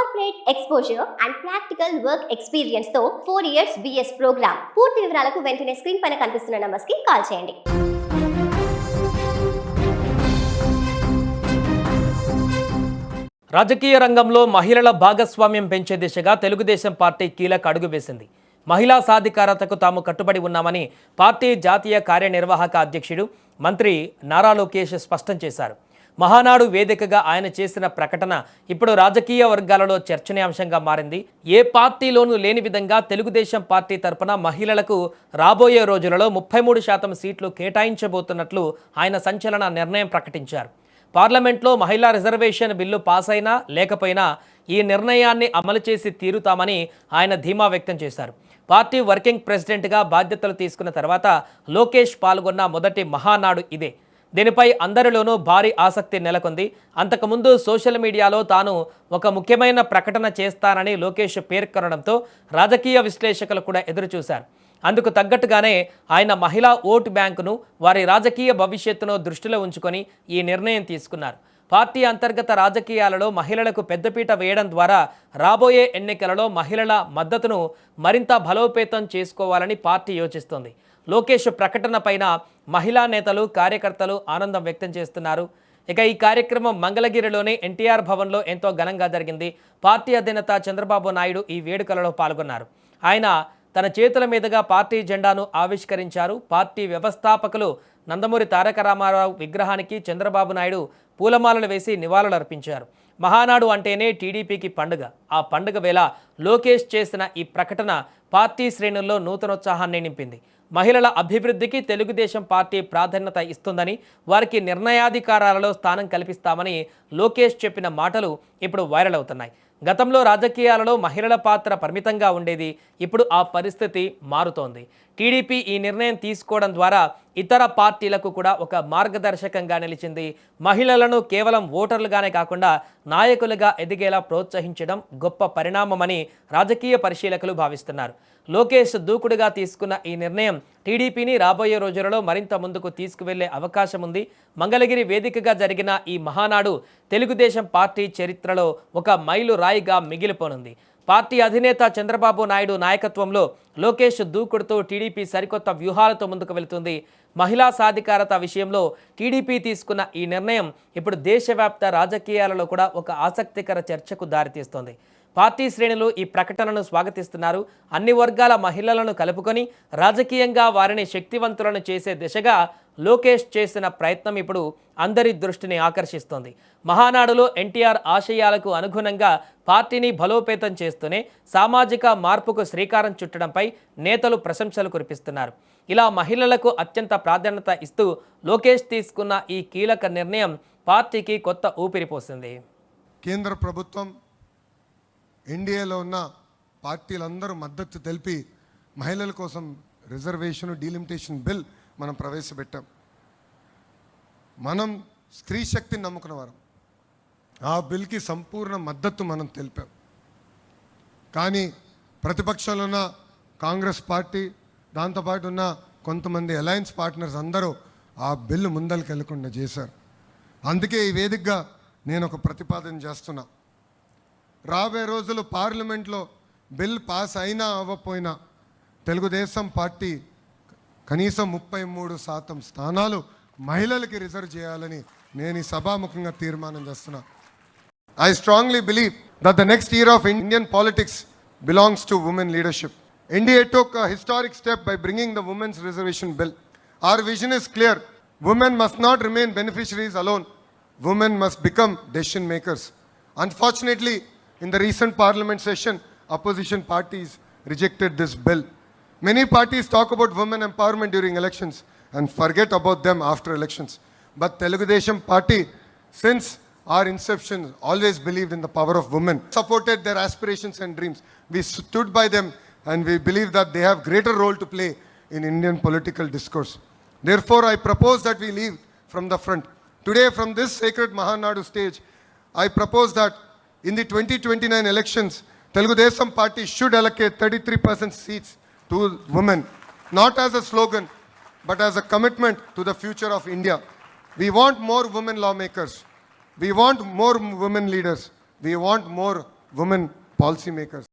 Corporate exposure and practical work experience తో 4 years BS programme. పూర్తి వివరాలకు వెంటనే స్క్రీన్ పైన కనిపిస్తున్న నంబర్స్ కి కాల్ చేయండి. రాజకీయ రంగంలో మహిళల భాగస్వామ్యం పెంచే దిశగా తెలుగుదేశం పార్టీ కీలక అడుగు వేసింది. మహిళా సాధికారతకు తాము కట్టుబడి ఉన్నామని పార్టీ జాతీయ కార్యనిర్వాహక అధ్యక్షుడు మంత్రి నారా లోకేష్ స్పష్టం చేశారు. మహానాడు వేదికగా ఆయన చేసిన ప్రకటన ఇప్పుడు రాజకీయ వర్గాలలో చర్చనీయాంశంగా మారింది. ఏ పార్టీలోనూ లేని విధంగా తెలుగుదేశం పార్టీ తరపున మహిళలకు రాబోయే రోజులలో 33% సీట్లు కేటాయించబోతున్నట్లు ఆయన సంచలన నిర్ణయం ప్రకటించారు. పార్లమెంట్లో మహిళా రిజర్వేషన్ బిల్లు పాస్ అయినా లేకపోయినా ఈ నిర్ణయాన్ని అమలు చేసి తీరుతామని ఆయన ధీమా వ్యక్తం చేశారు. పార్టీ వర్కింగ్ ప్రెసిడెంట్గా బాధ్యతలు తీసుకున్న తర్వాత లోకేష్ పాల్గొన్న మొదటి మహానాడు ఇదే. దీనిపై అందరిలోనూ భారీ ఆసక్తి నెలకొంది. అంతకుముందు సోషల్ మీడియాలో తాను ఒక ముఖ్యమైన ప్రకటన చేస్తానని లోకేష్ పేర్కొనడంతో రాజకీయ విశ్లేషకులు కూడా ఎదురుచూశారు. అందుకు తగ్గట్టుగానే ఆయన మహిళా ఓటు బ్యాంకును, వారి రాజకీయ భవిష్యత్తును దృష్టిలో ఉంచుకొని ఈ నిర్ణయం తీసుకున్నారు. పార్టీ అంతర్గత రాజకీయాలలో మహిళలకు పెద్దపీట వేయడం ద్వారా రాబోయే ఎన్నికలలో మహిళల మద్దతును మరింత బలోపేతం చేసుకోవాలని పార్టీ యోచిస్తోంది. లోకేష్ ప్రకటన పైన మహిళా నేతలు, కార్యకర్తలు ఆనందం వ్యక్తం చేస్తున్నారు. ఇక ఈ కార్యక్రమం మంగళగిరిలోని ఎన్టీఆర్ భవన్లో ఎంతో ఘనంగా జరిగింది. పార్టీ అధినేత చంద్రబాబు నాయుడు ఈ వేడుకలలో పాల్గొన్నారు. ఆయన తన చేతుల మీదుగా పార్టీ జెండాను ఆవిష్కరించారు. పార్టీ వ్యవస్థాపకులు నందమూరి తారక రామారావు విగ్రహానికి చంద్రబాబు నాయుడు పూలమాలలు వేసి నివాళులర్పించారు. మహానాడు అంటేనే టీడీపీకి పండుగ. ఆ పండుగ వేళ లోకేష్ చేసిన ఈ ప్రకటన పార్టీ శ్రేణుల్లో నూతనోత్సాహాన్ని నింపింది. మహిళల అభివృద్ధికి తెలుగుదేశం పార్టీ ప్రాధాన్యత ఇస్తుందని, వారికి నిర్ణయాధికారాలలో స్థానం కల్పిస్తామని లోకేష్ చెప్పిన మాటలు ఇప్పుడు వైరల్ అవుతున్నాయి. గతంలో రాజకీయాలలో మహిళల పాత్ర పరిమితంగా ఉండేది. ఇప్పుడు ఆ పరిస్థితి మారుతోంది. టీడీపీ ఈ నిర్ణయం తీసుకోవడం ద్వారా ఇతర పార్టీలకు కూడా ఒక మార్గదర్శకంగా నిలిచింది. మహిళలను కేవలం ఓటర్లుగానే కాకుండా నాయకులుగా ఎదిగేలా ప్రోత్సహించడం గొప్ప పరిణామమని రాజకీయ పరిశీలకులు భావిస్తున్నారు. లోకేష్ దూకుడుగా తీసుకున్న ఈ నిర్ణయం టీడీపీని రాబోయే రోజులలో మరింత ముందుకు తీసుకువెళ్లే అవకాశం ఉంది. మంగళగిరి వేదికగా జరిగిన ఈ మహానాడు తెలుగుదేశం పార్టీ చరిత్రలో ఒక మైలు రాయిగా మిగిలిపోనుంది. పార్టీ అధినేత చంద్రబాబు నాయుడు నాయకత్వంలో లోకేష్ దూకుడుతో టీడీపీ సరికొత్త వ్యూహాలతో ముందుకు వెళుతుంది. మహిళా సాధికారత విషయంలో టీడీపీ తీసుకున్న ఈ నిర్ణయం ఇప్పుడు దేశవ్యాప్త రాజకీయాలలో కూడా ఒక ఆసక్తికర చర్చకు దారితీస్తోంది. పార్టీ శ్రేణులు ఈ ప్రకటనను స్వాగతిస్తున్నారు. అన్ని వర్గాల మహిళలను కలుపుకొని రాజకీయంగా వారిని శక్తివంతులను చేసే దిశగా లోకేష్ చేసిన ప్రయత్నం ఇప్పుడు అందరి దృష్టిని ఆకర్షిస్తోంది. మహానాడులో ఎన్టీఆర్ ఆశయాలకు అనుగుణంగా పార్టీని బలోపేతం చేస్తూనే సామాజిక మార్పుకు శ్రీకారం చుట్టడంపై నేతలు ప్రశంసలు కురిపిస్తున్నారు. ఇలా మహిళలకు అత్యంత ప్రాధాన్యత ఇస్తూ లోకేష్ తీసుకున్న ఈ కీలక నిర్ణయం పార్టీకి కొత్త ఊపిరి పోసింది. కేంద్ర ప్రభుత్వం, ఎన్డీఏలో ఉన్న పార్టీలందరూ మద్దతు తెలిపి మహిళల కోసం రిజర్వేషన్ డీలిమిటేషన్ బిల్ మనం ప్రవేశపెట్టాం. మనం స్త్రీ శక్తిని నమ్ముకున్న వారం. ఆ బిల్కి సంపూర్ణ మద్దతు మనం తెలిపాం. కానీ ప్రతిపక్షంలో ఉన్న కాంగ్రెస్ పార్టీ, దాంతోపాటు ఉన్న కొంతమంది అలయన్స్ పార్ట్నర్స్ అందరూ ఆ బిల్లు ముందరికి వెళ్లకుండా చేశారు. అందుకే ఈ వేదికగా నేను ఒక ప్రతిపాదన చేస్తున్నా. రాబోయే రోజులు పార్లమెంట్లో బిల్ పాస్ అయినా అవ్వకపోయినా తెలుగుదేశం పార్టీ కనీసం 33% స్థానాలు మహిళలకి రిజర్వ్ చేయాలని నేను ఈ సభాముఖంగా తీర్మానం చేస్తున్నా. I strongly believe that the next era of Indian politics belongs to women leadership. India took a historic step by bringing the Women's Reservation Bill. Our vision is clear. Women must not remain beneficiaries alone. Women must become decision makers. Unfortunately, in the recent parliament session, opposition parties rejected this bill. Many parties talk about women empowerment during elections and forget about them after elections. But Telugu Desam Party, since our inception, always believed in the power of women, supported their aspirations and dreams. We stood by them and we believe that they have greater role to play in Indian political discourse. Therefore, I propose that we leave from the front. Today, from this sacred Mahanadu stage, I propose that in the 2029 elections, Telugu Desam Party should allocate 33% seats to women, not as a slogan, but as a commitment to the future of India. We want more women lawmakers. We want more women leaders. We want more women policy makers.